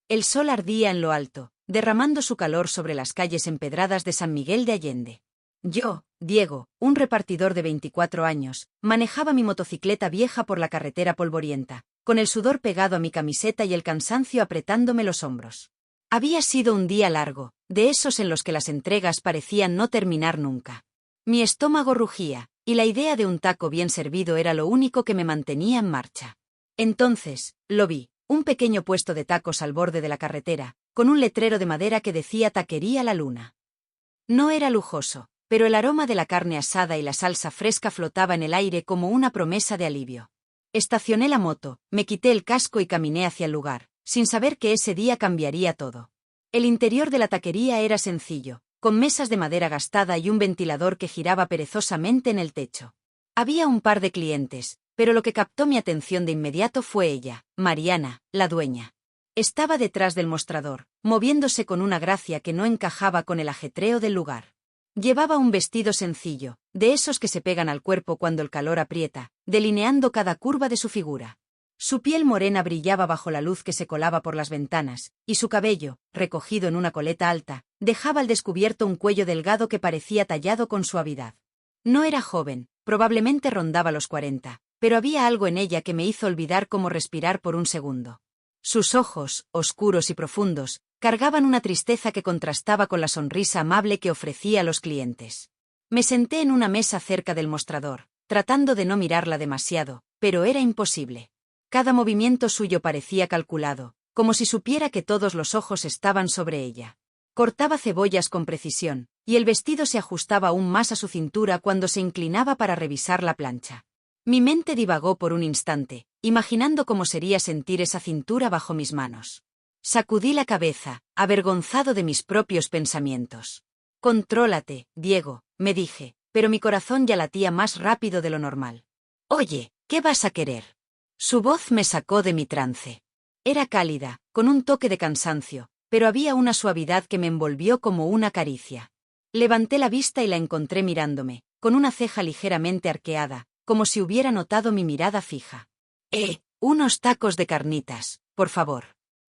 El sol ardía en lo alto, derramando su calor sobre las calles empedradas de San Miguel de Allende. Yo, Diego, un repartidor de 24 años, manejaba mi motocicleta vieja por la carretera polvorienta, con el sudor pegado a mi camiseta y el cansancio apretándome los hombros. Había sido un día largo, de esos en los que las entregas parecían no terminar nunca. Mi estómago rugía, y la idea de un taco bien servido era lo único que me mantenía en marcha. Entonces, lo vi, un pequeño puesto de tacos al borde de la carretera, con un letrero de madera que decía Taquería La Luna. No era lujoso, pero el aroma de la carne asada y la salsa fresca flotaba en el aire como una promesa de alivio. Estacioné la moto, me quité el casco y caminé hacia el lugar, sin saber que ese día cambiaría todo. El interior de la taquería era sencillo, con mesas de madera gastada y un ventilador que giraba perezosamente en el techo. Había un par de clientes, pero lo que captó mi atención de inmediato fue ella, Mariana, la dueña. Estaba detrás del mostrador, moviéndose con una gracia que no encajaba con el ajetreo del lugar. Llevaba un vestido sencillo, de esos que se pegan al cuerpo cuando el calor aprieta, delineando cada curva de su figura. Su piel morena brillaba bajo la luz que se colaba por las ventanas, y su cabello, recogido en una coleta alta, dejaba al descubierto un cuello delgado que parecía tallado con suavidad. No era joven, probablemente rondaba los 40, pero había algo en ella que me hizo olvidar cómo respirar por un segundo. Sus ojos, oscuros y profundos, cargaban una tristeza que contrastaba con la sonrisa amable que ofrecía a los clientes. Me senté en una mesa cerca del mostrador, tratando de no mirarla demasiado, pero era imposible. Cada movimiento suyo parecía calculado, como si supiera que todos los ojos estaban sobre ella. Cortaba cebollas con precisión, y el vestido se ajustaba aún más a su cintura cuando se inclinaba para revisar la plancha. Mi mente divagó por un instante, imaginando cómo sería sentir esa cintura bajo mis manos. Sacudí la cabeza, avergonzado de mis propios pensamientos. «Contrólate, Diego», me dije, pero mi corazón ya latía más rápido de lo normal. «Oye, ¿qué vas a querer?». Su voz me sacó de mi trance. Era cálida, con un toque de cansancio, pero había una suavidad que me envolvió como una caricia. Levanté la vista y la encontré mirándome, con una ceja ligeramente arqueada, como si hubiera notado mi mirada fija. Unos tacos de carnitas, por favor.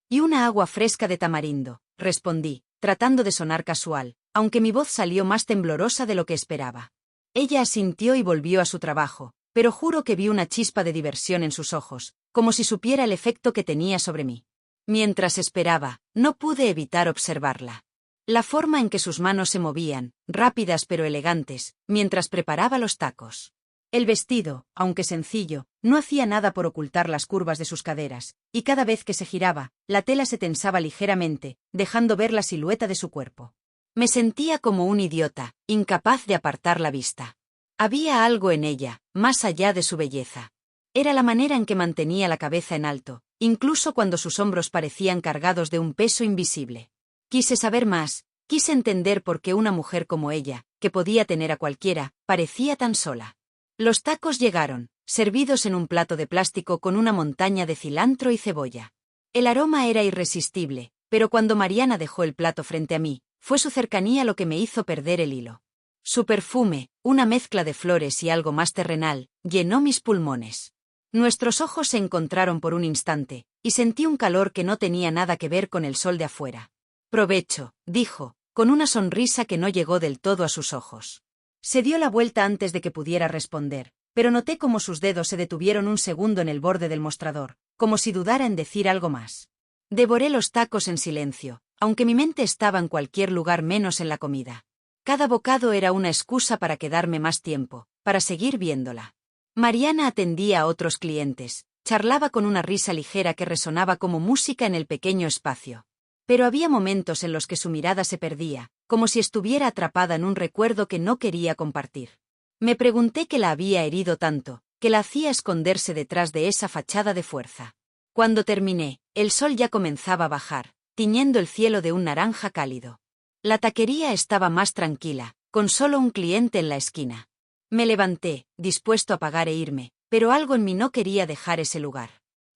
Y una agua fresca de tamarindo, respondí, tratando de sonar casual, aunque mi voz salió más temblorosa de lo que esperaba. Ella asintió y volvió a su trabajo, pero juro que vi una chispa de diversión en sus ojos, como si supiera el efecto que tenía sobre mí. Mientras esperaba, no pude evitar observarla. La forma en que sus manos se movían, rápidas pero elegantes, mientras preparaba los tacos. El vestido, aunque sencillo, no hacía nada por ocultar las curvas de sus caderas, y cada vez que se giraba, la tela se tensaba ligeramente, dejando ver la silueta de su cuerpo. Me sentía como un idiota, incapaz de apartar la vista. Había algo en ella, más allá de su belleza. Era la manera en que mantenía la cabeza en alto, incluso cuando sus hombros parecían cargados de un peso invisible. Quise saber más, quise entender por qué una mujer como ella, que podía tener a cualquiera, parecía tan sola. Los tacos llegaron, servidos en un plato de plástico con una montaña de cilantro y cebolla. El aroma era irresistible, pero cuando Mariana dejó el plato frente a mí, fue su cercanía lo que me hizo perder el hilo. Su perfume, una mezcla de flores y algo más terrenal, llenó mis pulmones. Nuestros ojos se encontraron por un instante, y sentí un calor que no tenía nada que ver con el sol de afuera. «Provecho», dijo, con una sonrisa que no llegó del todo a sus ojos. Se dio la vuelta antes de que pudiera responder, pero noté cómo sus dedos se detuvieron un segundo en el borde del mostrador, como si dudara en decir algo más. Devoré los tacos en silencio, aunque mi mente estaba en cualquier lugar menos en la comida. Cada bocado era una excusa para quedarme más tiempo, para seguir viéndola. Mariana atendía a otros clientes, charlaba con una risa ligera que resonaba como música en el pequeño espacio. Pero había momentos en los que su mirada se perdía, como si estuviera atrapada en un recuerdo que no quería compartir. Me pregunté qué la había herido tanto, que la hacía esconderse detrás de esa fachada de fuerza. Cuando terminé, el sol ya comenzaba a bajar, tiñendo el cielo de un naranja cálido. La taquería estaba más tranquila, con solo un cliente en la esquina. Me levanté, dispuesto a pagar e irme, pero algo en mí no quería dejar ese lugar.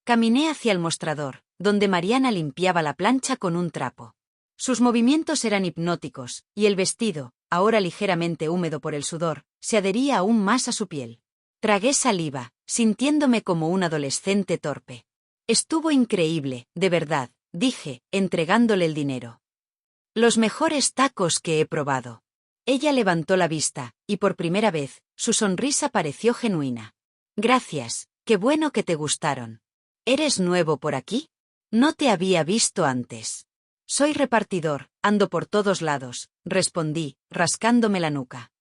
Caminé hacia el mostrador, donde Mariana limpiaba la plancha con un trapo. Sus movimientos eran hipnóticos, y el vestido, ahora ligeramente húmedo por el sudor, se adhería aún más a su piel. Tragué saliva, sintiéndome como un adolescente torpe. Estuvo increíble, de verdad, dije, entregándole el dinero. Los mejores tacos que he probado. Ella levantó la vista, y por primera vez, su sonrisa pareció genuina. Gracias, qué bueno que te gustaron. ¿Eres nuevo por aquí? No te había visto antes. Soy repartidor, ando por todos lados, respondí, rascándome la nuca.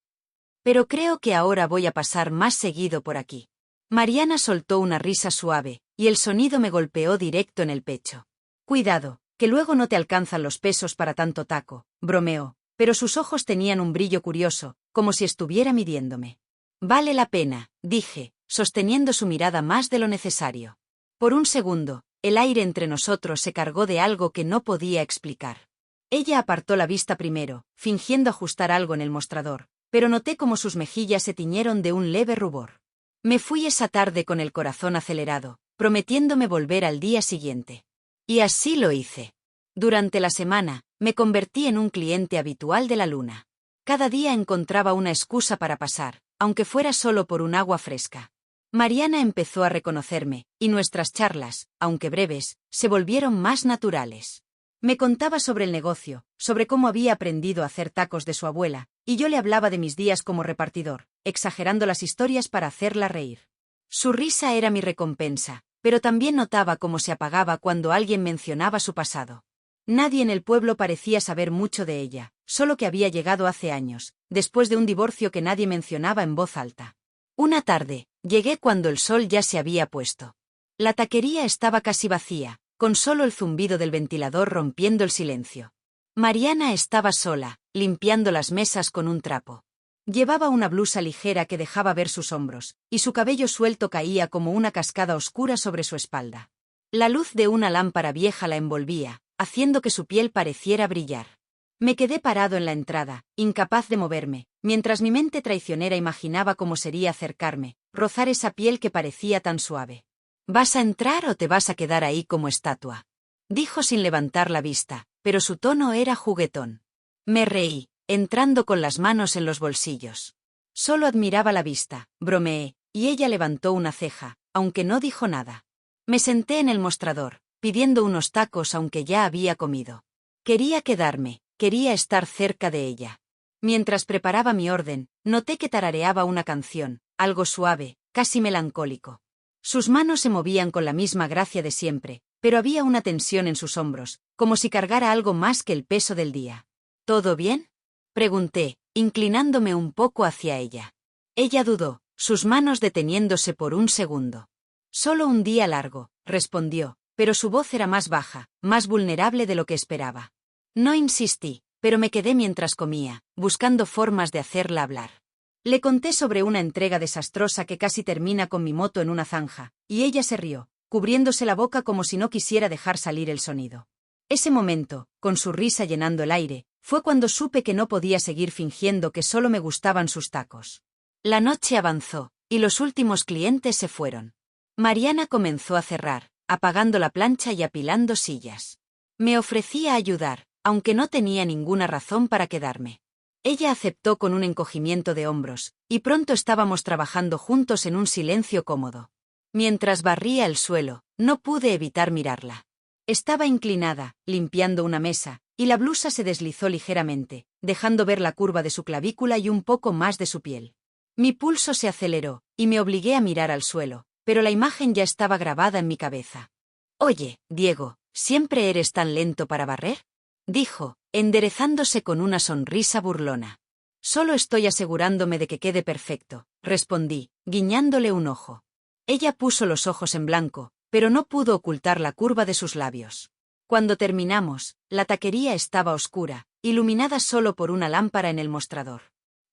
Pero creo que ahora voy a pasar más seguido por aquí. Mariana soltó una risa suave, y el sonido me golpeó directo en el pecho. Cuidado, que luego no te alcanzan los pesos para tanto taco, bromeó, pero sus ojos tenían un brillo curioso, como si estuviera midiéndome. Vale la pena, dije, sosteniendo su mirada más de lo necesario. Por un segundo, el aire entre nosotros se cargó de algo que no podía explicar. Ella apartó la vista primero, fingiendo ajustar algo en el mostrador, pero noté como sus mejillas se tiñeron de un leve rubor. Me fui esa tarde con el corazón acelerado, prometiéndome volver al día siguiente. Y así lo hice. Durante la semana, me convertí en un cliente habitual de la Luna. Cada día encontraba una excusa para pasar, aunque fuera solo por un agua fresca. Mariana empezó a reconocerme, y nuestras charlas, aunque breves, se volvieron más naturales. Me contaba sobre el negocio, sobre cómo había aprendido a hacer tacos de su abuela, y yo le hablaba de mis días como repartidor, exagerando las historias para hacerla reír. Su risa era mi recompensa, pero también notaba cómo se apagaba cuando alguien mencionaba su pasado. Nadie en el pueblo parecía saber mucho de ella, solo que había llegado hace años, después de un divorcio que nadie mencionaba en voz alta. Una tarde, llegué cuando el sol ya se había puesto. La taquería estaba casi vacía, con solo el zumbido del ventilador rompiendo el silencio. Mariana estaba sola, limpiando las mesas con un trapo. Llevaba una blusa ligera que dejaba ver sus hombros, y su cabello suelto caía como una cascada oscura sobre su espalda. La luz de una lámpara vieja la envolvía, haciendo que su piel pareciera brillar. Me quedé parado en la entrada, incapaz de moverme, mientras mi mente traicionera imaginaba cómo sería acercarme, rozar esa piel que parecía tan suave. ¿Vas a entrar o te vas a quedar ahí como estatua?, dijo sin levantar la vista, pero su tono era juguetón. Me reí, entrando con las manos en los bolsillos. Solo admiraba la vista, bromeé, y ella levantó una ceja, aunque no dijo nada. Me senté en el mostrador, pidiendo unos tacos aunque ya había comido. Quería quedarme, quería estar cerca de ella. Mientras preparaba mi orden, noté que tarareaba una canción, algo suave, casi melancólico. Sus manos se movían con la misma gracia de siempre, pero había una tensión en sus hombros, como si cargara algo más que el peso del día. ¿Todo bien?, pregunté, inclinándome un poco hacia ella. Ella dudó, sus manos deteniéndose por un segundo. Solo un día largo, respondió, pero su voz era más baja, más vulnerable de lo que esperaba. No insistí, pero me quedé mientras comía, buscando formas de hacerla hablar. Le conté sobre una entrega desastrosa que casi termina con mi moto en una zanja, y ella se rió, cubriéndose la boca como si no quisiera dejar salir el sonido. Ese momento, con su risa llenando el aire, fue cuando supe que no podía seguir fingiendo que solo me gustaban sus tacos. La noche avanzó, y los últimos clientes se fueron. Mariana comenzó a cerrar, apagando la plancha y apilando sillas. Me ofrecía ayudar, aunque no tenía ninguna razón para quedarme. Ella aceptó con un encogimiento de hombros, y pronto estábamos trabajando juntos en un silencio cómodo. Mientras barría el suelo, no pude evitar mirarla. Estaba inclinada, limpiando una mesa, y la blusa se deslizó ligeramente, dejando ver la curva de su clavícula y un poco más de su piel. Mi pulso se aceleró, y me obligué a mirar al suelo, pero la imagen ya estaba grabada en mi cabeza. «Oye, Diego, ¿siempre eres tan lento para barrer?», dijo, enderezándose con una sonrisa burlona. «Solo estoy asegurándome de que quede perfecto», respondí, guiñándole un ojo. Ella puso los ojos en blanco, pero no pudo ocultar la curva de sus labios. Cuando terminamos, la taquería estaba oscura, iluminada solo por una lámpara en el mostrador.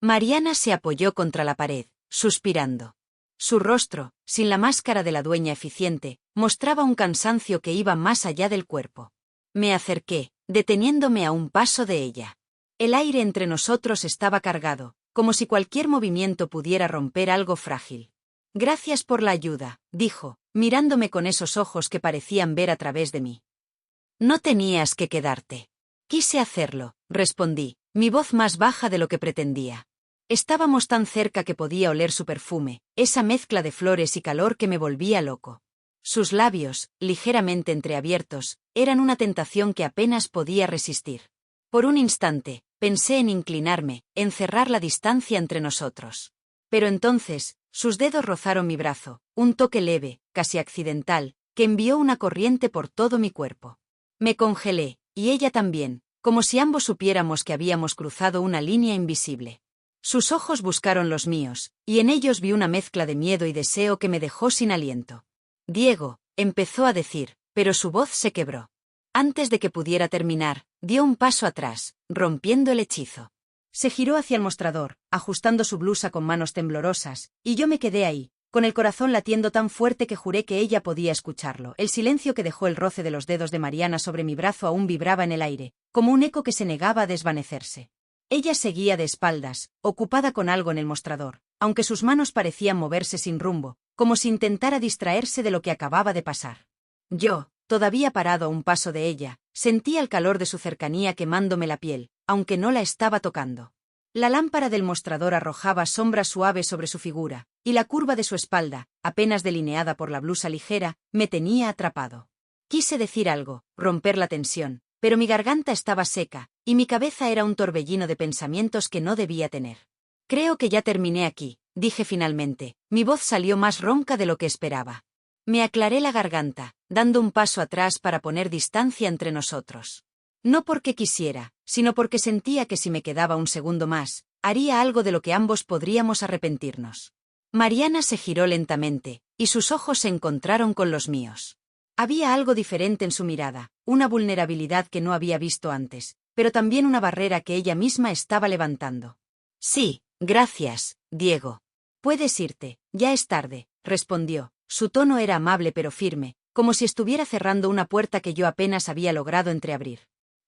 Mariana se apoyó contra la pared, suspirando. Su rostro, sin la máscara de la dueña eficiente, mostraba un cansancio que iba más allá del cuerpo. Me acerqué, deteniéndome a un paso de ella. El aire entre nosotros estaba cargado, como si cualquier movimiento pudiera romper algo frágil. «Gracias por la ayuda», dijo, mirándome con esos ojos que parecían ver a través de mí. «No tenías que quedarte». «Quise hacerlo», respondí, mi voz más baja de lo que pretendía. Estábamos tan cerca que podía oler su perfume, esa mezcla de flores y calor que me volvía loco. Sus labios, ligeramente entreabiertos, eran una tentación que apenas podía resistir. Por un instante, pensé en inclinarme, en cerrar la distancia entre nosotros. Pero entonces, sus dedos rozaron mi brazo, un toque leve, casi accidental, que envió una corriente por todo mi cuerpo. Me congelé, y ella también, como si ambos supiéramos que habíamos cruzado una línea invisible. Sus ojos buscaron los míos, y en ellos vi una mezcla de miedo y deseo que me dejó sin aliento. Diego, empezó a decir, pero su voz se quebró. Antes de que pudiera terminar, dio un paso atrás, rompiendo el hechizo. Se giró hacia el mostrador, ajustando su blusa con manos temblorosas, y yo me quedé ahí, con el corazón latiendo tan fuerte que juré que ella podía escucharlo. El silencio que dejó el roce de los dedos de Mariana sobre mi brazo aún vibraba en el aire, como un eco que se negaba a desvanecerse. Ella seguía de espaldas, ocupada con algo en el mostrador, aunque sus manos parecían moverse sin rumbo, como si intentara distraerse de lo que acababa de pasar. Yo, todavía parado a un paso de ella, sentía el calor de su cercanía quemándome la piel, aunque no la estaba tocando. La lámpara del mostrador arrojaba sombra suave sobre su figura, y la curva de su espalda, apenas delineada por la blusa ligera, me tenía atrapado. Quise decir algo, romper la tensión, pero mi garganta estaba seca, y mi cabeza era un torbellino de pensamientos que no debía tener. Creo que ya terminé aquí, dije finalmente. Mi voz salió más ronca de lo que esperaba. Me aclaré la garganta, dando un paso atrás para poner distancia entre nosotros. No porque quisiera, sino porque sentía que si me quedaba un segundo más, haría algo de lo que ambos podríamos arrepentirnos. Mariana se giró lentamente, y sus ojos se encontraron con los míos. Había algo diferente en su mirada, una vulnerabilidad que no había visto antes, pero también una barrera que ella misma estaba levantando. Sí, gracias, Diego. Puedes irte, ya es tarde, respondió. Su tono era amable pero firme, como si estuviera cerrando una puerta que yo apenas había logrado entreabrir.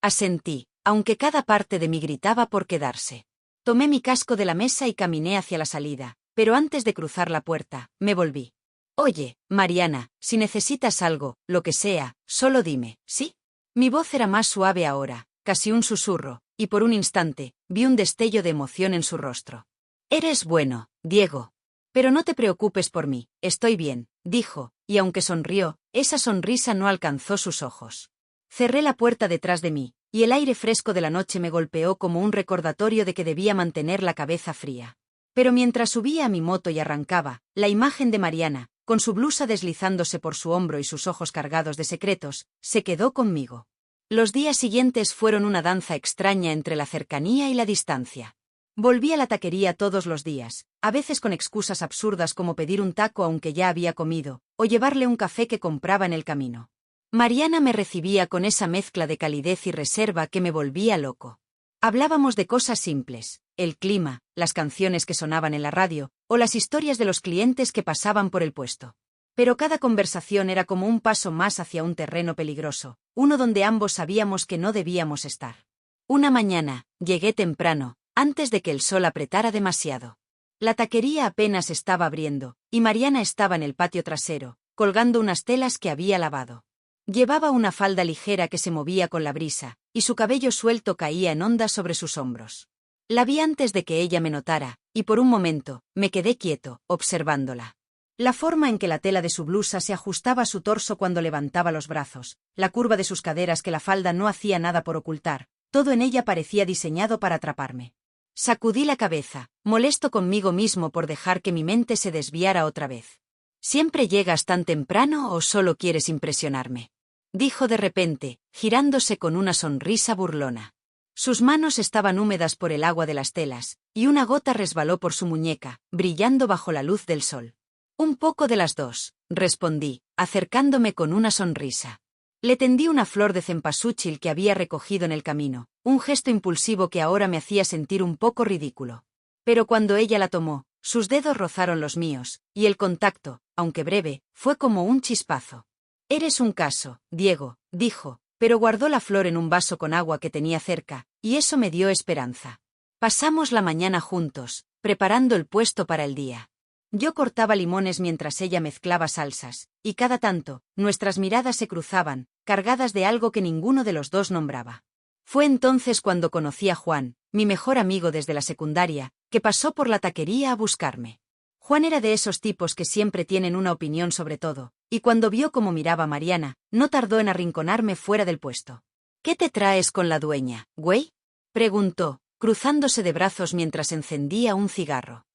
Asentí, aunque cada parte de mí gritaba por quedarse. Tomé mi casco de la mesa y caminé hacia la salida, pero antes de cruzar la puerta, me volví. Oye, Mariana, si necesitas algo, lo que sea, solo dime, ¿sí? Mi voz era más suave ahora, casi un susurro, y por un instante, vi un destello de emoción en su rostro. Eres bueno, Diego. Pero no te preocupes por mí, estoy bien, dijo, y aunque sonrió, esa sonrisa no alcanzó sus ojos. Cerré la puerta detrás de mí, y el aire fresco de la noche me golpeó como un recordatorio de que debía mantener la cabeza fría. Pero mientras subía a mi moto y arrancaba, la imagen de Mariana, con su blusa deslizándose por su hombro y sus ojos cargados de secretos, se quedó conmigo. Los días siguientes fueron una danza extraña entre la cercanía y la distancia. Volví a la taquería todos los días, a veces con excusas absurdas como pedir un taco aunque ya había comido, o llevarle un café que compraba en el camino. Mariana me recibía con esa mezcla de calidez y reserva que me volvía loco. Hablábamos de cosas simples, el clima, las canciones que sonaban en la radio, o las historias de los clientes que pasaban por el puesto. Pero cada conversación era como un paso más hacia un terreno peligroso, uno donde ambos sabíamos que no debíamos estar. Una mañana, llegué temprano, antes de que el sol apretara demasiado. La taquería apenas estaba abriendo, y Mariana estaba en el patio trasero, colgando unas telas que había lavado. Llevaba una falda ligera que se movía con la brisa, y su cabello suelto caía en ondas sobre sus hombros. La vi antes de que ella me notara, y por un momento, me quedé quieto, observándola. La forma en que la tela de su blusa se ajustaba a su torso cuando levantaba los brazos, la curva de sus caderas que la falda no hacía nada por ocultar, todo en ella parecía diseñado para atraparme. Sacudí la cabeza, molesto conmigo mismo por dejar que mi mente se desviara otra vez. ¿Siempre llegas tan temprano o solo quieres impresionarme?, dijo de repente, girándose con una sonrisa burlona. Sus manos estaban húmedas por el agua de las telas, y una gota resbaló por su muñeca, brillando bajo la luz del sol. Un poco de las dos, respondí, acercándome con una sonrisa. Le tendí una flor de cempasúchil que había recogido en el camino, un gesto impulsivo que ahora me hacía sentir un poco ridículo. Pero cuando ella la tomó, sus dedos rozaron los míos, y el contacto, aunque breve, fue como un chispazo. Eres un caso, Diego, dijo, pero guardó la flor en un vaso con agua que tenía cerca, y eso me dio esperanza. Pasamos la mañana juntos, preparando el puesto para el día. Yo cortaba limones mientras ella mezclaba salsas, y cada tanto, nuestras miradas se cruzaban, cargadas de algo que ninguno de los dos nombraba. Fue entonces cuando conocí a Juan, mi mejor amigo desde la secundaria, que pasó por la taquería a buscarme. Juan era de esos tipos que siempre tienen una opinión sobre todo, y cuando vio cómo miraba a Mariana, no tardó en arrinconarme fuera del puesto. ¿Qué te traes con la dueña, güey? Preguntó, cruzándose de brazos mientras encendía un cigarro.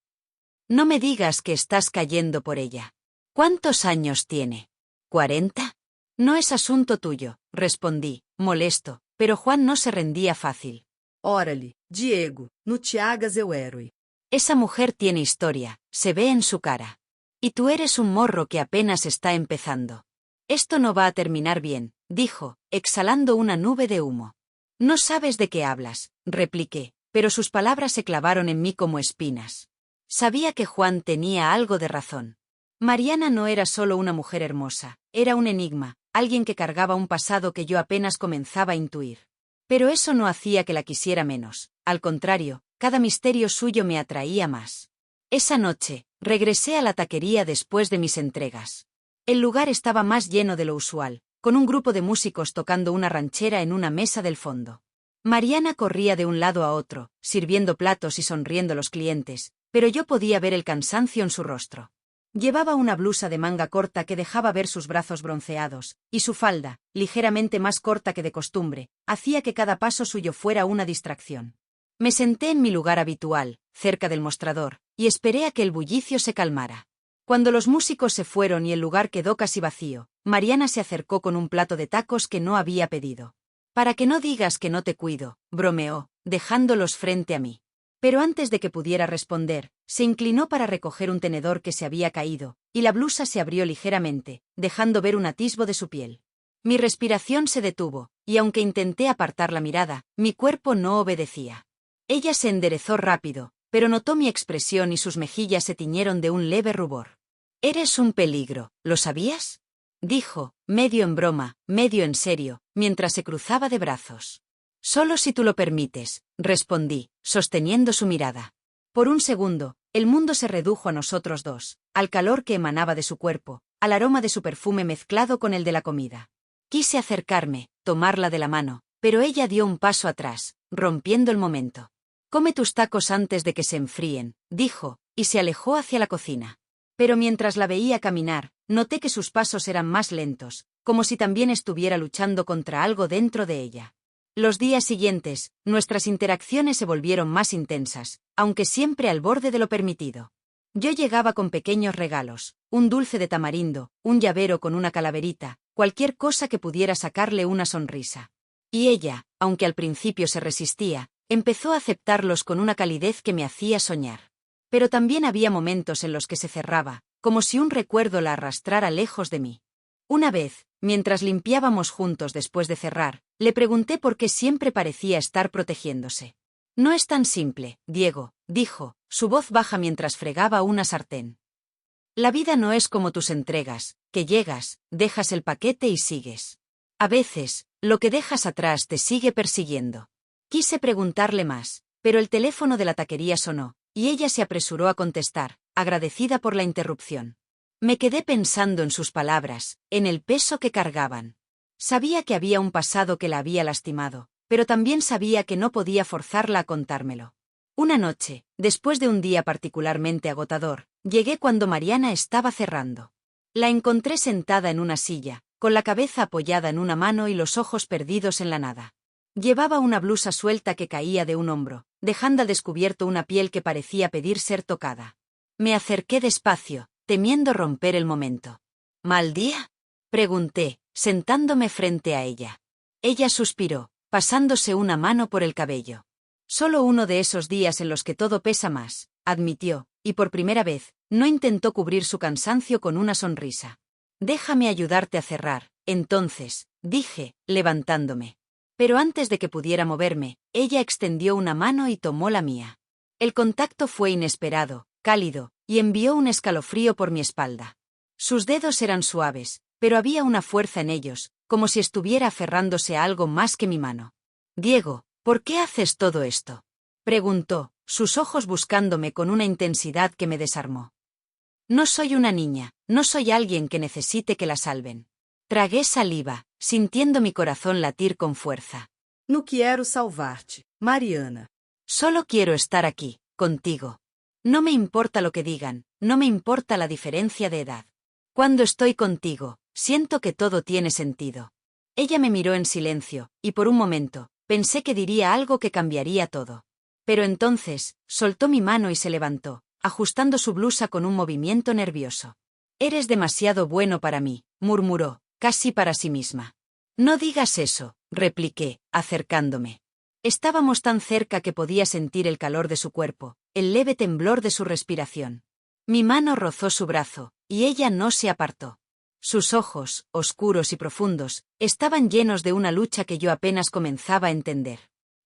No me digas que estás cayendo por ella. ¿Cuántos años tiene? ¿40? No es asunto tuyo, respondí, molesto, pero Juan no se rendía fácil. Órale, Diego, no te hagas el héroe. Esa mujer tiene historia, se ve en su cara. Y tú eres un morro que apenas está empezando. Esto no va a terminar bien, dijo, exhalando una nube de humo. No sabes de qué hablas, repliqué, pero sus palabras se clavaron en mí como espinas. Sabía que Juan tenía algo de razón. Mariana no era solo una mujer hermosa, era un enigma, alguien que cargaba un pasado que yo apenas comenzaba a intuir. Pero eso no hacía que la quisiera menos, al contrario, cada misterio suyo me atraía más. Esa noche, regresé a la taquería después de mis entregas. El lugar estaba más lleno de lo usual, con un grupo de músicos tocando una ranchera en una mesa del fondo. Mariana corría de un lado a otro, sirviendo platos y sonriendo a los clientes, pero yo podía ver el cansancio en su rostro. Llevaba una blusa de manga corta que dejaba ver sus brazos bronceados, y su falda, ligeramente más corta que de costumbre, hacía que cada paso suyo fuera una distracción. Me senté en mi lugar habitual, cerca del mostrador, y esperé a que el bullicio se calmara. Cuando los músicos se fueron y el lugar quedó casi vacío, Mariana se acercó con un plato de tacos que no había pedido. Para que no digas que no te cuido, bromeó, dejándolos frente a mí. Pero antes de que pudiera responder, se inclinó para recoger un tenedor que se había caído, y la blusa se abrió ligeramente, dejando ver un atisbo de su piel. Mi respiración se detuvo, y aunque intenté apartar la mirada, mi cuerpo no obedecía. Ella se enderezó rápido, pero notó mi expresión y sus mejillas se tiñeron de un leve rubor. «Eres un peligro, ¿lo sabías?», dijo, medio en broma, medio en serio, mientras se cruzaba de brazos. «Solo si tú lo permites», respondí, sosteniendo su mirada. Por un segundo, el mundo se redujo a nosotros dos, al calor que emanaba de su cuerpo, al aroma de su perfume mezclado con el de la comida. Quise acercarme, tomarla de la mano, pero ella dio un paso atrás, rompiendo el momento. «Come tus tacos antes de que se enfríen», dijo, y se alejó hacia la cocina. Pero mientras la veía caminar, noté que sus pasos eran más lentos, como si también estuviera luchando contra algo dentro de ella. Los días siguientes, nuestras interacciones se volvieron más intensas, aunque siempre al borde de lo permitido. Yo llegaba con pequeños regalos, un dulce de tamarindo, un llavero con una calaverita, cualquier cosa que pudiera sacarle una sonrisa. Y ella, aunque al principio se resistía, empezó a aceptarlos con una calidez que me hacía soñar. Pero también había momentos en los que se cerraba, como si un recuerdo la arrastrara lejos de mí. Una vez, mientras limpiábamos juntos después de cerrar, le pregunté por qué siempre parecía estar protegiéndose. «No es tan simple, Diego», dijo, su voz baja mientras fregaba una sartén. «La vida no es como tus entregas, que llegas, dejas el paquete y sigues. A veces, lo que dejas atrás te sigue persiguiendo». Quise preguntarle más, pero el teléfono de la taquería sonó, y ella se apresuró a contestar, agradecida por la interrupción. Me quedé pensando en sus palabras, en el peso que cargaban. Sabía que había un pasado que la había lastimado, pero también sabía que no podía forzarla a contármelo. Una noche, después de un día particularmente agotador, llegué cuando Mariana estaba cerrando. La encontré sentada en una silla, con la cabeza apoyada en una mano y los ojos perdidos en la nada. Llevaba una blusa suelta que caía de un hombro, dejando al descubierto una piel que parecía pedir ser tocada. Me acerqué despacio, temiendo romper el momento. «¿Mal día?», pregunté, sentándome frente a ella. Ella suspiró, pasándose una mano por el cabello. «Solo uno de esos días en los que todo pesa más», admitió, y por primera vez, no intentó cubrir su cansancio con una sonrisa. «Déjame ayudarte a cerrar», entonces, dije, levantándome. Pero antes de que pudiera moverme, ella extendió una mano y tomó la mía. El contacto fue inesperado, cálido, y envió un escalofrío por mi espalda. Sus dedos eran suaves, pero había una fuerza en ellos, como si estuviera aferrándose a algo más que mi mano. «Diego, ¿por qué haces todo esto?», preguntó, sus ojos buscándome con una intensidad que me desarmó. «No soy una niña, no soy alguien que necesite que la salven». Tragué saliva, sintiendo mi corazón latir con fuerza. No quiero salvarte, Mariana. Solo quiero estar aquí, contigo. No me importa lo que digan, no me importa la diferencia de edad. Cuando estoy contigo, siento que todo tiene sentido. Ella me miró en silencio, y por un momento, pensé que diría algo que cambiaría todo. Pero entonces, soltó mi mano y se levantó, ajustando su blusa con un movimiento nervioso. Eres demasiado bueno para mí, murmuró, casi para sí misma. No digas eso, repliqué, acercándome. Estábamos tan cerca que podía sentir el calor de su cuerpo, el leve temblor de su respiración. Mi mano rozó su brazo, y ella no se apartó. Sus ojos, oscuros y profundos, estaban llenos de una lucha que yo apenas comenzaba a entender.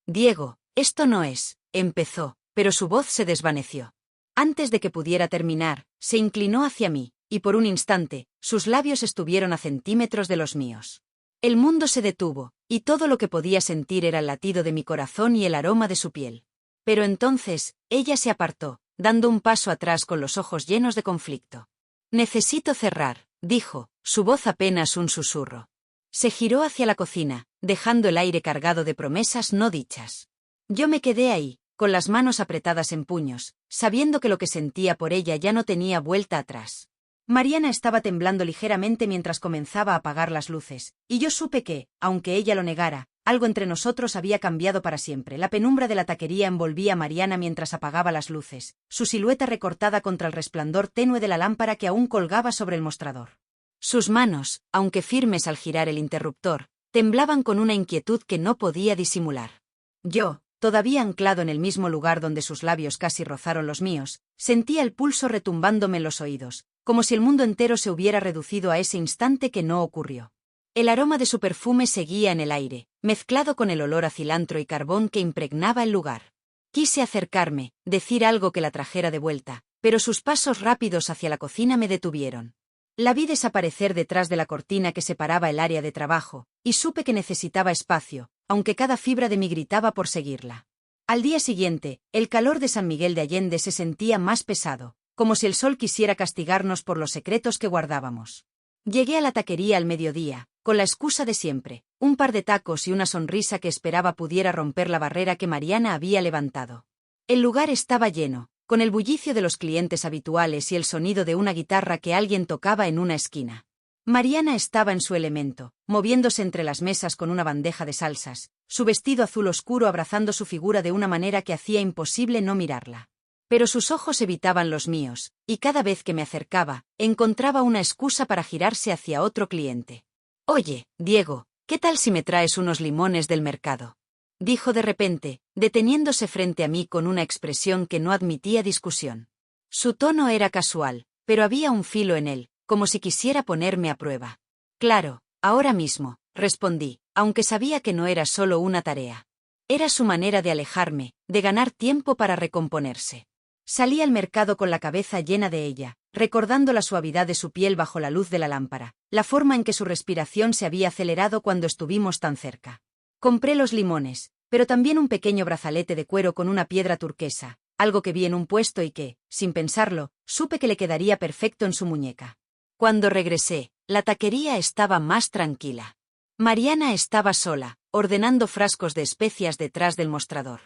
Diego, esto no es, empezó, pero su voz se desvaneció. Antes de que pudiera terminar, se inclinó hacia mí, y por un instante, sus labios estuvieron a centímetros de los míos. El mundo se detuvo, y todo lo que podía sentir era el latido de mi corazón y el aroma de su piel. Pero entonces, ella se apartó, dando un paso atrás con los ojos llenos de conflicto. Necesito cerrar, dijo, su voz apenas un susurro. Se giró hacia la cocina, dejando el aire cargado de promesas no dichas. Yo me quedé ahí, con las manos apretadas en puños, sabiendo que lo que sentía por ella ya no tenía vuelta atrás. Mariana estaba temblando ligeramente mientras comenzaba a apagar las luces, y yo supe que, aunque ella lo negara, algo entre nosotros había cambiado para siempre. La penumbra de la taquería envolvía a Mariana mientras apagaba las luces, su silueta recortada contra el resplandor tenue de la lámpara que aún colgaba sobre el mostrador. Sus manos, aunque firmes al girar el interruptor, temblaban con una inquietud que no podía disimular. Yo, todavía anclado en el mismo lugar donde sus labios casi rozaron los míos, sentía el pulso retumbándome en los oídos, como si el mundo entero se hubiera reducido a ese instante que no ocurrió. El aroma de su perfume seguía en el aire, mezclado con el olor a cilantro y carbón que impregnaba el lugar. Quise acercarme, decir algo que la trajera de vuelta, pero sus pasos rápidos hacia la cocina me detuvieron. La vi desaparecer detrás de la cortina que separaba el área de trabajo, y supe que necesitaba espacio, aunque cada fibra de mí gritaba por seguirla. Al día siguiente, el calor de San Miguel de Allende se sentía más pesado, como si el sol quisiera castigarnos por los secretos que guardábamos. Llegué a la taquería al mediodía, con la excusa de siempre, un par de tacos y una sonrisa que esperaba pudiera romper la barrera que Mariana había levantado. El lugar estaba lleno, con el bullicio de los clientes habituales y el sonido de una guitarra que alguien tocaba en una esquina. Mariana estaba en su elemento, moviéndose entre las mesas con una bandeja de salsas, su vestido azul oscuro abrazando su figura de una manera que hacía imposible no mirarla. Pero sus ojos evitaban los míos, y cada vez que me acercaba, encontraba una excusa para girarse hacia otro cliente. «Oye, Diego, ¿qué tal si me traes unos limones del mercado?», dijo de repente, deteniéndose frente a mí con una expresión que no admitía discusión. Su tono era casual, pero había un filo en él, como si quisiera ponerme a prueba. «Claro, ahora mismo», respondí, aunque sabía que no era solo una tarea. Era su manera de alejarme, de ganar tiempo para recomponerse. Salí al mercado con la cabeza llena de ella, recordando la suavidad de su piel bajo la luz de la lámpara, la forma en que su respiración se había acelerado cuando estuvimos tan cerca. Compré los limones, pero también un pequeño brazalete de cuero con una piedra turquesa, algo que vi en un puesto y que, sin pensarlo, supe que le quedaría perfecto en su muñeca. Cuando regresé, la taquería estaba más tranquila. Mariana estaba sola, ordenando frascos de especias detrás del mostrador.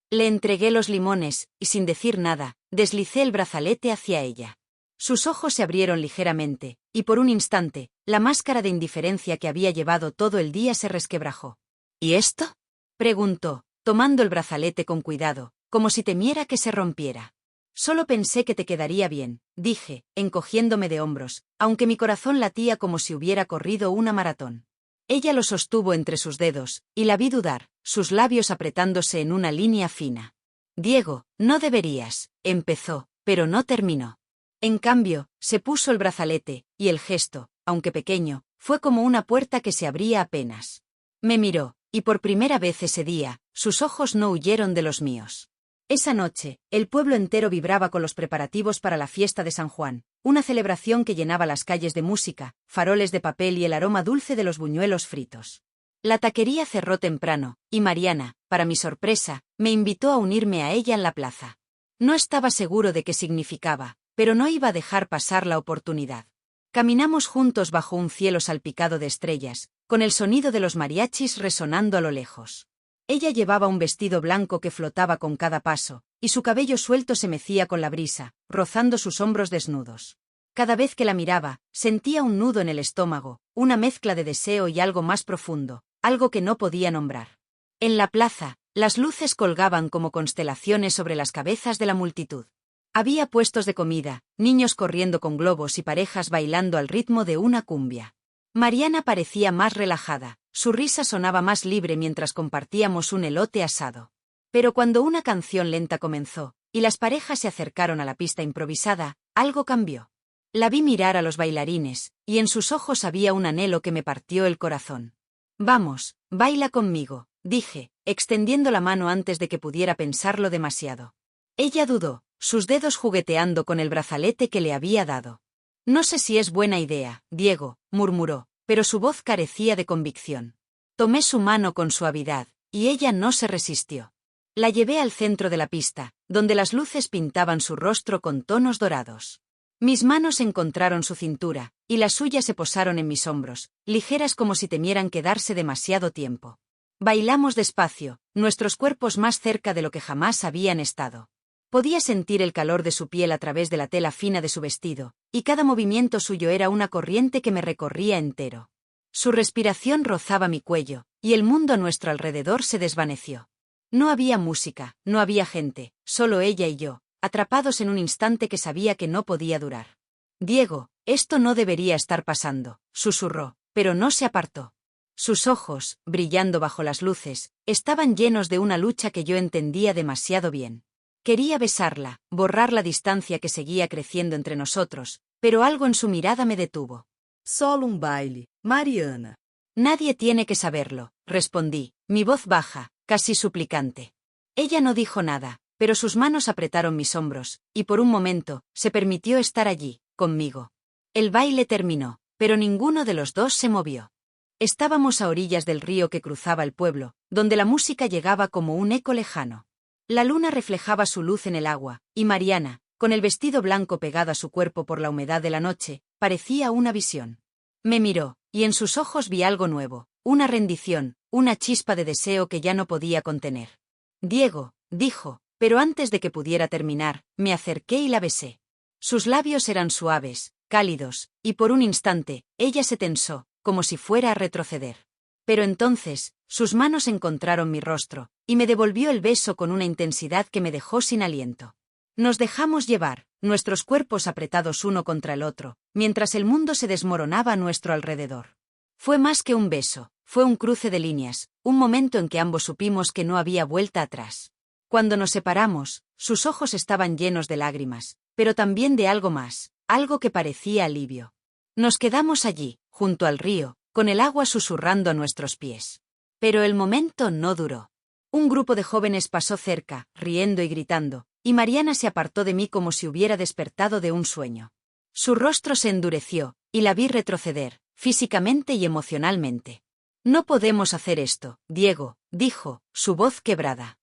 Le entregué los limones, y sin decir nada, deslicé el brazalete hacia ella. Sus ojos se abrieron ligeramente, y por un instante, la máscara de indiferencia que había llevado todo el día se resquebrajó. ¿Y esto?, preguntó, tomando el brazalete con cuidado, como si temiera que se rompiera. Solo pensé que te quedaría bien, dije, encogiéndome de hombros, aunque mi corazón latía como si hubiera corrido una maratón. Ella lo sostuvo entre sus dedos, y la vi dudar, sus labios apretándose en una línea fina. «Diego, no deberías», empezó, pero no terminó. En cambio, se puso el brazalete, y el gesto, aunque pequeño, fue como una puerta que se abría apenas. Me miró, y por primera vez ese día, sus ojos no huyeron de los míos. Esa noche, el pueblo entero vibraba con los preparativos para la fiesta de San Juan, una celebración que llenaba las calles de música, faroles de papel y el aroma dulce de los buñuelos fritos. La taquería cerró temprano, y Mariana, para mi sorpresa, me invitó a unirme a ella en la plaza. No estaba seguro de qué significaba, pero no iba a dejar pasar la oportunidad. Caminamos juntos bajo un cielo salpicado de estrellas, con el sonido de los mariachis resonando a lo lejos. Ella llevaba un vestido blanco que flotaba con cada paso, y su cabello suelto se mecía con la brisa, rozando sus hombros desnudos. Cada vez que la miraba, sentía un nudo en el estómago, una mezcla de deseo y algo más profundo, algo que no podía nombrar. En la plaza, las luces colgaban como constelaciones sobre las cabezas de la multitud. Había puestos de comida, niños corriendo con globos y parejas bailando al ritmo de una cumbia. Mariana parecía más relajada, su risa sonaba más libre mientras compartíamos un elote asado. Pero cuando una canción lenta comenzó, y las parejas se acercaron a la pista improvisada, algo cambió. La vi mirar a los bailarines, y en sus ojos había un anhelo que me partió el corazón. «Vamos, baila conmigo», dije, extendiendo la mano antes de que pudiera pensarlo demasiado. Ella dudó, sus dedos jugueteando con el brazalete que le había dado. «No sé si es buena idea, Diego», murmuró, pero su voz carecía de convicción. Tomé su mano con suavidad, y ella no se resistió. La llevé al centro de la pista, donde las luces pintaban su rostro con tonos dorados. Mis manos encontraron su cintura, y las suyas se posaron en mis hombros, ligeras como si temieran quedarse demasiado tiempo. Bailamos despacio, nuestros cuerpos más cerca de lo que jamás habían estado. Podía sentir el calor de su piel a través de la tela fina de su vestido, y cada movimiento suyo era una corriente que me recorría entero. Su respiración rozaba mi cuello, y el mundo a nuestro alrededor se desvaneció. No había música, no había gente, solo ella y yo, atrapados en un instante que sabía que no podía durar. «Diego, esto no debería estar pasando», susurró, pero no se apartó. Sus ojos, brillando bajo las luces, estaban llenos de una lucha que yo entendía demasiado bien. Quería besarla, borrar la distancia que seguía creciendo entre nosotros, pero algo en su mirada me detuvo. Solo un baile, Mariana. Nadie tiene que saberlo, respondí, mi voz baja, casi suplicante. Ella no dijo nada, pero sus manos apretaron mis hombros, y por un momento, se permitió estar allí, conmigo. El baile terminó, pero ninguno de los dos se movió. Estábamos a orillas del río que cruzaba el pueblo, donde la música llegaba como un eco lejano. La luna reflejaba su luz en el agua, y Mariana, con el vestido blanco pegado a su cuerpo por la humedad de la noche, parecía una visión. Me miró, y en sus ojos vi algo nuevo, una rendición, una chispa de deseo que ya no podía contener. «Diego», dijo, pero antes de que pudiera terminar, me acerqué y la besé. Sus labios eran suaves, cálidos, y por un instante, ella se tensó, como si fuera a retroceder. Pero entonces, sus manos encontraron mi rostro, y me devolvió el beso con una intensidad que me dejó sin aliento. Nos dejamos llevar, nuestros cuerpos apretados uno contra el otro, mientras el mundo se desmoronaba a nuestro alrededor. Fue más que un beso, fue un cruce de líneas, un momento en que ambos supimos que no había vuelta atrás. Cuando nos separamos, sus ojos estaban llenos de lágrimas, pero también de algo más, algo que parecía alivio. Nos quedamos allí, junto al río, con el agua susurrando a nuestros pies. Pero el momento no duró. Un grupo de jóvenes pasó cerca, riendo y gritando, y Mariana se apartó de mí como si hubiera despertado de un sueño. Su rostro se endureció, y la vi retroceder, físicamente y emocionalmente. «No podemos hacer esto, Diego», dijo, su voz quebrada.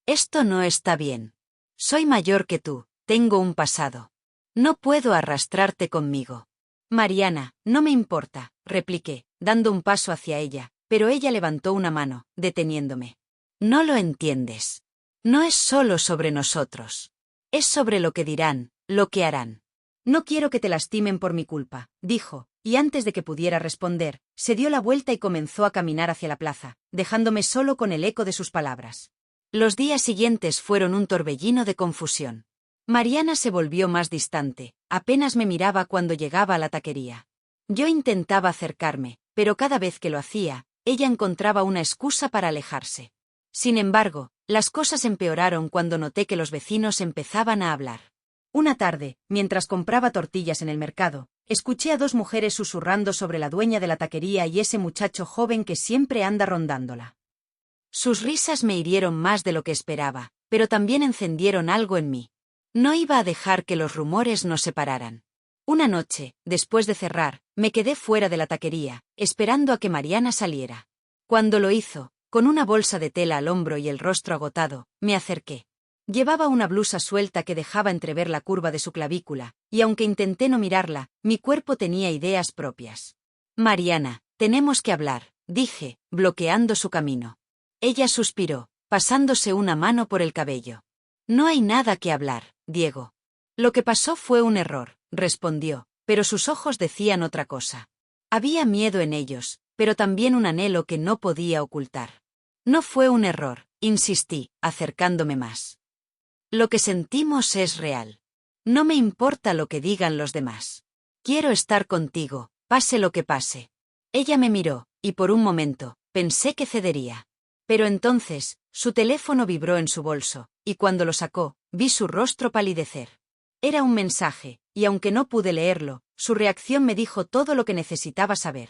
«Esto no está bien. Soy mayor que tú, tengo un pasado. No puedo arrastrarte conmigo». «Mariana, no me importa», repliqué, dando un paso hacia ella, pero ella levantó una mano, deteniéndome. «No lo entiendes. No es solo sobre nosotros. Es sobre lo que dirán, lo que harán. No quiero que te lastimen por mi culpa», dijo, y antes de que pudiera responder, se dio la vuelta y comenzó a caminar hacia la plaza, dejándome solo con el eco de sus palabras. Los días siguientes fueron un torbellino de confusión. Mariana se volvió más distante, apenas me miraba cuando llegaba a la taquería. Yo intentaba acercarme, pero cada vez que lo hacía, ella encontraba una excusa para alejarse. Sin embargo, las cosas empeoraron cuando noté que los vecinos empezaban a hablar. Una tarde, mientras compraba tortillas en el mercado, escuché a dos mujeres susurrando sobre la dueña de la taquería y ese muchacho joven que siempre anda rondándola. Sus risas me hirieron más de lo que esperaba, pero también encendieron algo en mí. No iba a dejar que los rumores nos separaran. Una noche, después de cerrar, me quedé fuera de la taquería, esperando a que Mariana saliera. Cuando lo hizo, con una bolsa de tela al hombro y el rostro agotado, me acerqué. Llevaba una blusa suelta que dejaba entrever la curva de su clavícula, y aunque intenté no mirarla, mi cuerpo tenía ideas propias. «Mariana, tenemos que hablar», dije, bloqueando su camino. Ella suspiró, pasándose una mano por el cabello. «No hay nada que hablar, Diego». Lo que pasó fue un error, respondió, pero sus ojos decían otra cosa. Había miedo en ellos, pero también un anhelo que no podía ocultar. No fue un error, insistí, acercándome más. Lo que sentimos es real. No me importa lo que digan los demás. Quiero estar contigo, pase lo que pase. Ella me miró, y por un momento, pensé que cedería. Pero entonces, su teléfono vibró en su bolso, y cuando lo sacó, vi su rostro palidecer. Era un mensaje, y aunque no pude leerlo, su reacción me dijo todo lo que necesitaba saber.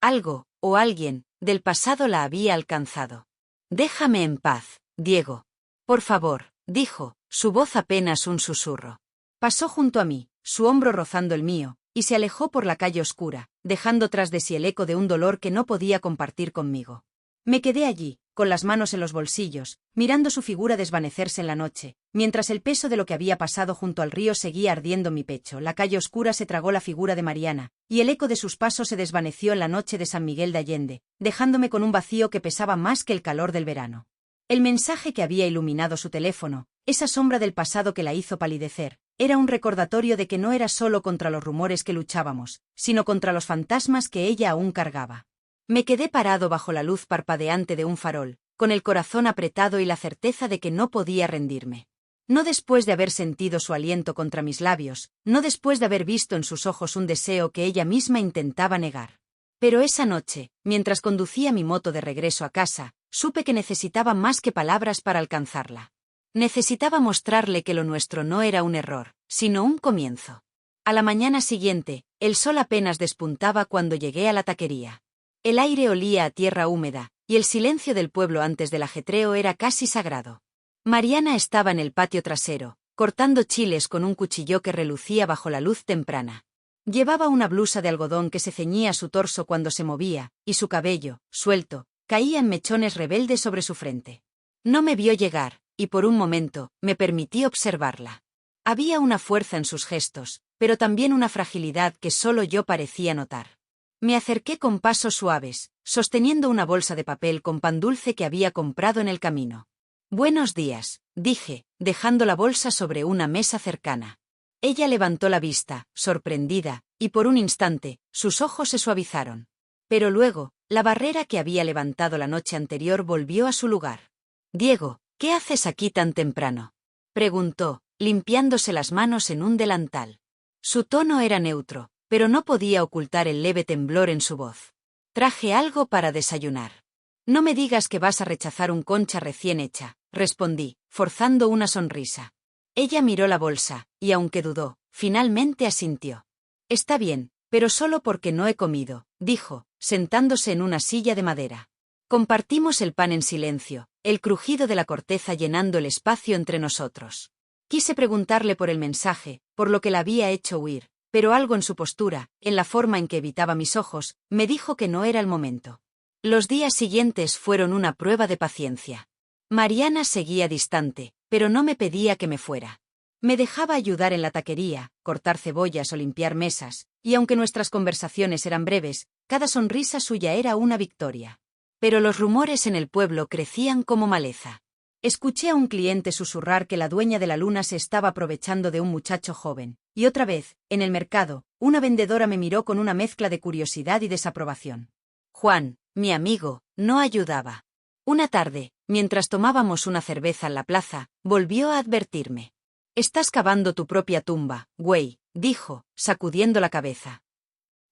Algo, o alguien, del pasado la había alcanzado. Déjame en paz, Diego. Por favor, dijo, su voz apenas un susurro. Pasó junto a mí, su hombro rozando el mío, y se alejó por la calle oscura, dejando tras de sí el eco de un dolor que no podía compartir conmigo. Me quedé allí, con las manos en los bolsillos, mirando su figura desvanecerse en la noche, mientras el peso de lo que había pasado junto al río seguía ardiendo mi pecho. La calle oscura se tragó la figura de Mariana, y el eco de sus pasos se desvaneció en la noche de San Miguel de Allende, dejándome con un vacío que pesaba más que el calor del verano. El mensaje que había iluminado su teléfono, esa sombra del pasado que la hizo palidecer, era un recordatorio de que no era solo contra los rumores que luchábamos, sino contra los fantasmas que ella aún cargaba. Me quedé parado bajo la luz parpadeante de un farol, con el corazón apretado y la certeza de que no podía rendirme. No después de haber sentido su aliento contra mis labios, no después de haber visto en sus ojos un deseo que ella misma intentaba negar. Pero esa noche, mientras conducía mi moto de regreso a casa, supe que necesitaba más que palabras para alcanzarla. Necesitaba mostrarle que lo nuestro no era un error, sino un comienzo. A la mañana siguiente, el sol apenas despuntaba cuando llegué a la taquería. El aire olía a tierra húmeda, y el silencio del pueblo antes del ajetreo era casi sagrado. Mariana estaba en el patio trasero, cortando chiles con un cuchillo que relucía bajo la luz temprana. Llevaba una blusa de algodón que se ceñía a su torso cuando se movía, y su cabello, suelto, caía en mechones rebeldes sobre su frente. No me vio llegar, y por un momento, me permití observarla. Había una fuerza en sus gestos, pero también una fragilidad que solo yo parecía notar. Me acerqué con pasos suaves, sosteniendo una bolsa de papel con pan dulce que había comprado en el camino. «Buenos días», dije, dejando la bolsa sobre una mesa cercana. Ella levantó la vista, sorprendida, y por un instante, sus ojos se suavizaron. Pero luego, la barrera que había levantado la noche anterior volvió a su lugar. «Diego, ¿qué haces aquí tan temprano?», preguntó, limpiándose las manos en un delantal. Su tono era neutro, pero no podía ocultar el leve temblor en su voz. «Traje algo para desayunar». «No me digas que vas a rechazar un concha recién hecha», respondí, forzando una sonrisa. Ella miró la bolsa, y aunque dudó, finalmente asintió. «Está bien, pero solo porque no he comido», dijo, sentándose en una silla de madera. Compartimos el pan en silencio, el crujido de la corteza llenando el espacio entre nosotros. Quise preguntarle por el mensaje, por lo que la había hecho huir, pero algo en su postura, en la forma en que evitaba mis ojos, me dijo que no era el momento. Los días siguientes fueron una prueba de paciencia. Mariana seguía distante, pero no me pedía que me fuera. Me dejaba ayudar en la taquería, cortar cebollas o limpiar mesas, y aunque nuestras conversaciones eran breves, cada sonrisa suya era una victoria. Pero los rumores en el pueblo crecían como maleza. Escuché a un cliente susurrar que la dueña de la luna se estaba aprovechando de un muchacho joven, y otra vez, en el mercado, una vendedora me miró con una mezcla de curiosidad y desaprobación. Juan, mi amigo, no ayudaba. Una tarde, mientras tomábamos una cerveza en la plaza, volvió a advertirme. «Estás cavando tu propia tumba, güey», dijo, sacudiendo la cabeza.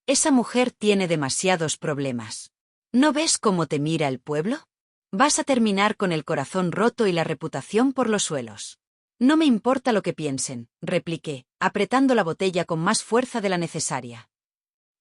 «Esa mujer tiene demasiados problemas. ¿No ves cómo te mira el pueblo? Vas a terminar con el corazón roto y la reputación por los suelos». «No me importa lo que piensen», repliqué, apretando la botella con más fuerza de la necesaria.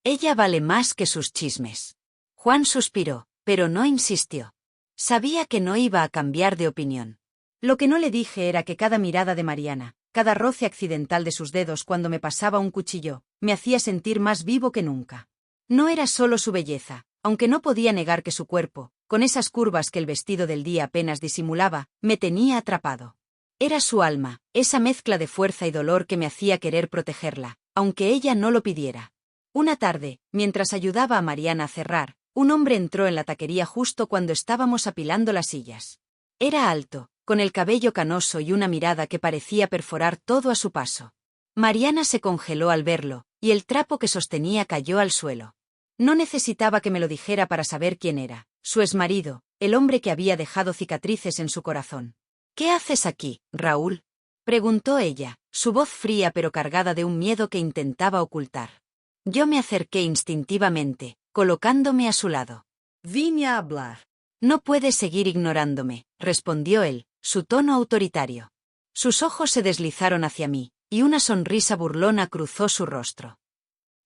«Ella vale más que sus chismes». Juan suspiró, pero no insistió. Sabía que no iba a cambiar de opinión. Lo que no le dije era que cada mirada de Mariana, cada roce accidental de sus dedos cuando me pasaba un cuchillo, me hacía sentir más vivo que nunca. No era solo su belleza, aunque no podía negar que su cuerpo, con esas curvas que el vestido del día apenas disimulaba, me tenía atrapado. Era su alma, esa mezcla de fuerza y dolor que me hacía querer protegerla, aunque ella no lo pidiera. Una tarde, mientras ayudaba a Mariana a cerrar, un hombre entró en la taquería justo cuando estábamos apilando las sillas. Era alto, con el cabello canoso y una mirada que parecía perforar todo a su paso. Mariana se congeló al verlo, y el trapo que sostenía cayó al suelo. No necesitaba que me lo dijera para saber quién era, su exmarido, el hombre que había dejado cicatrices en su corazón. «¿Qué haces aquí, Raúl?», preguntó ella, su voz fría pero cargada de un miedo que intentaba ocultar. Yo me acerqué instintivamente, colocándome a su lado. Vine a hablar. «No puedes seguir ignorándome», respondió él, su tono autoritario. Sus ojos se deslizaron hacia mí, y una sonrisa burlona cruzó su rostro.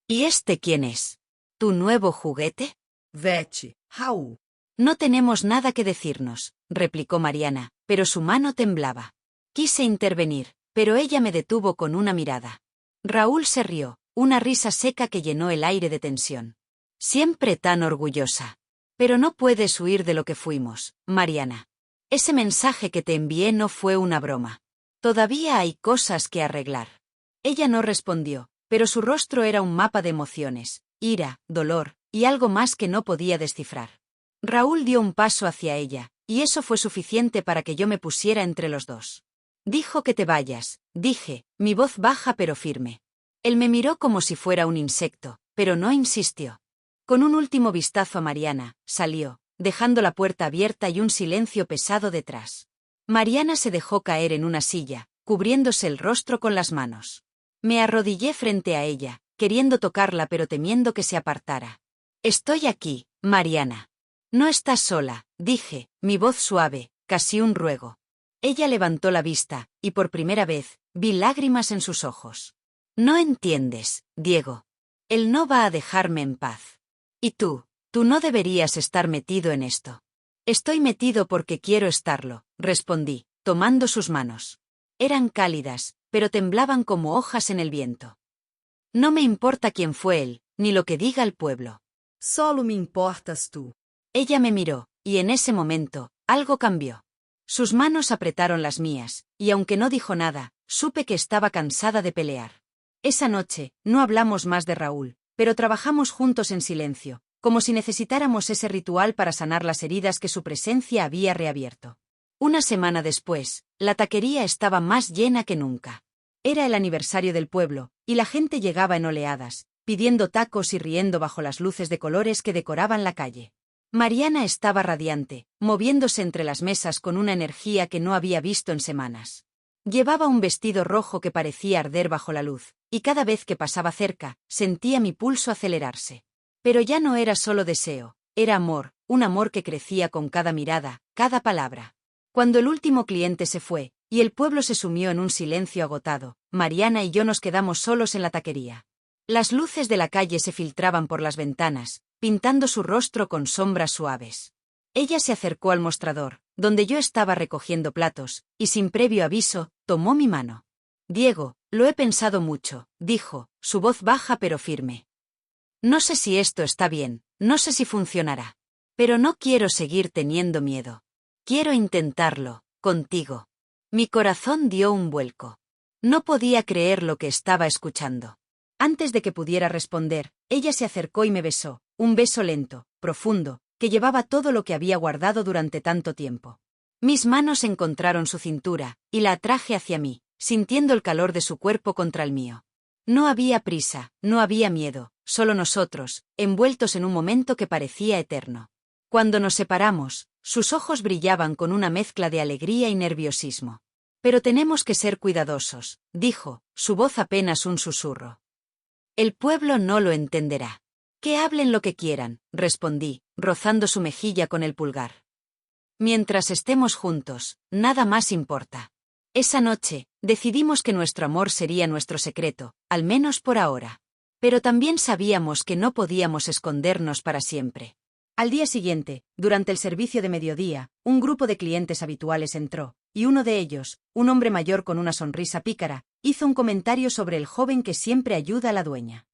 «¿Y este quién es? ¿Tu nuevo juguete?». Vete, Raúl. «No tenemos nada que decirnos», replicó Mariana, pero su mano temblaba. Quise intervenir, pero ella me detuvo con una mirada. Raúl se rió, una risa seca que llenó el aire de tensión. «Siempre tan orgullosa. Pero no puedes huir de lo que fuimos, Mariana. Ese mensaje que te envié no fue una broma. Todavía hay cosas que arreglar». Ella no respondió, pero su rostro era un mapa de emociones, ira, dolor, y algo más que no podía descifrar. Raúl dio un paso hacia ella, y eso fue suficiente para que yo me pusiera entre los dos. «Dijo que te vayas», dije, mi voz baja pero firme. Él me miró como si fuera un insecto, pero no insistió. Con un último vistazo a Mariana, salió, dejando la puerta abierta y un silencio pesado detrás. Mariana se dejó caer en una silla, cubriéndose el rostro con las manos. Me arrodillé frente a ella, queriendo tocarla pero temiendo que se apartara. «Estoy aquí, Mariana. No estás sola», dije, mi voz suave, casi un ruego. Ella levantó la vista, y por primera vez, vi lágrimas en sus ojos. «No entiendes, Diego. Él no va a dejarme en paz. Y tú no deberías estar metido en esto». «Estoy metido porque quiero estarlo», respondí, tomando sus manos. Eran cálidas, pero temblaban como hojas en el viento. «No me importa quién fue él, ni lo que diga el pueblo. Solo me importas tú». Ella me miró, y en ese momento, algo cambió. Sus manos apretaron las mías, y aunque no dijo nada, supe que estaba cansada de pelear. Esa noche, no hablamos más de Raúl, pero trabajamos juntos en silencio, como si necesitáramos ese ritual para sanar las heridas que su presencia había reabierto. Una semana después, la taquería estaba más llena que nunca. Era el aniversario del pueblo, y la gente llegaba en oleadas, pidiendo tacos y riendo bajo las luces de colores que decoraban la calle. Mariana estaba radiante, moviéndose entre las mesas con una energía que no había visto en semanas. Llevaba un vestido rojo que parecía arder bajo la luz, y cada vez que pasaba cerca, sentía mi pulso acelerarse. Pero ya no era solo deseo, era amor, un amor que crecía con cada mirada, cada palabra. Cuando el último cliente se fue, y el pueblo se sumió en un silencio agotado, Mariana y yo nos quedamos solos en la taquería. Las luces de la calle se filtraban por las ventanas, pintando su rostro con sombras suaves. Ella se acercó al mostrador, donde yo estaba recogiendo platos, y sin previo aviso, tomó mi mano. «Diego, lo he pensado mucho», dijo, su voz baja pero firme. «No sé si esto está bien, no sé si funcionará. Pero no quiero seguir teniendo miedo. Quiero intentarlo, contigo». Mi corazón dio un vuelco. No podía creer lo que estaba escuchando. Antes de que pudiera responder, ella se acercó y me besó, un beso lento, profundo, que llevaba todo lo que había guardado durante tanto tiempo. Mis manos encontraron su cintura, y la atraje hacia mí, sintiendo el calor de su cuerpo contra el mío. No había prisa, no había miedo, solo nosotros, envueltos en un momento que parecía eterno. Cuando nos separamos, sus ojos brillaban con una mezcla de alegría y nerviosismo. «Pero tenemos que ser cuidadosos», dijo, su voz apenas un susurro. «El pueblo no lo entenderá». «Que hablen lo que quieran», respondí, rozando su mejilla con el pulgar. «Mientras estemos juntos, nada más importa». Esa noche, decidimos que nuestro amor sería nuestro secreto, al menos por ahora. Pero también sabíamos que no podíamos escondernos para siempre. Al día siguiente, durante el servicio de mediodía, un grupo de clientes habituales entró, y uno de ellos, un hombre mayor con una sonrisa pícara, hizo un comentario sobre el joven que siempre ayuda a la dueña.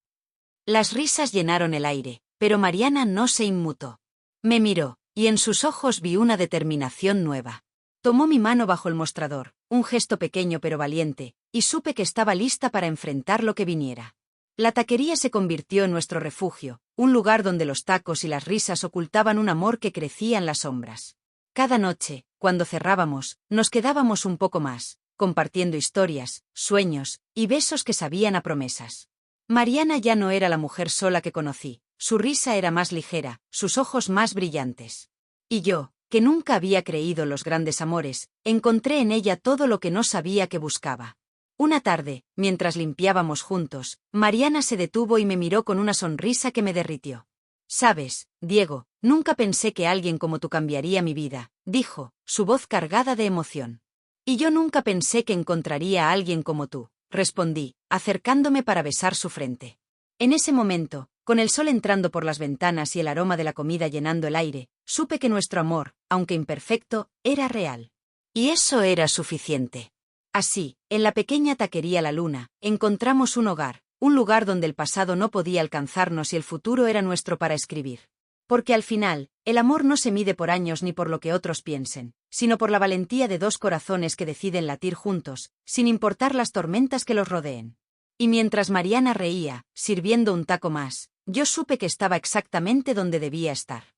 Las risas llenaron el aire, pero Mariana no se inmutó. Me miró, y en sus ojos vi una determinación nueva. Tomó mi mano bajo el mostrador, un gesto pequeño pero valiente, y supe que estaba lista para enfrentar lo que viniera. La taquería se convirtió en nuestro refugio, un lugar donde los tacos y las risas ocultaban un amor que crecía en las sombras. Cada noche, cuando cerrábamos, nos quedábamos un poco más, compartiendo historias, sueños y besos que sabían a promesas. Mariana ya no era la mujer sola que conocí, su risa era más ligera, sus ojos más brillantes. Y yo, que nunca había creído en los grandes amores, encontré en ella todo lo que no sabía que buscaba. Una tarde, mientras limpiábamos juntos, Mariana se detuvo y me miró con una sonrisa que me derritió. «Sabes, Diego, nunca pensé que alguien como tú cambiaría mi vida», dijo, su voz cargada de emoción. «Y yo nunca pensé que encontraría a alguien como tú», respondí, acercándome para besar su frente. En ese momento, con el sol entrando por las ventanas y el aroma de la comida llenando el aire, supe que nuestro amor, aunque imperfecto, era real. Y eso era suficiente. Así, en la pequeña taquería La Luna, encontramos un hogar, un lugar donde el pasado no podía alcanzarnos y el futuro era nuestro para escribir. Porque al final, el amor no se mide por años ni por lo que otros piensen, sino por la valentía de dos corazones que deciden latir juntos, sin importar las tormentas que los rodeen. Y mientras Mariana reía, sirviendo un taco más, yo supe que estaba exactamente donde debía estar.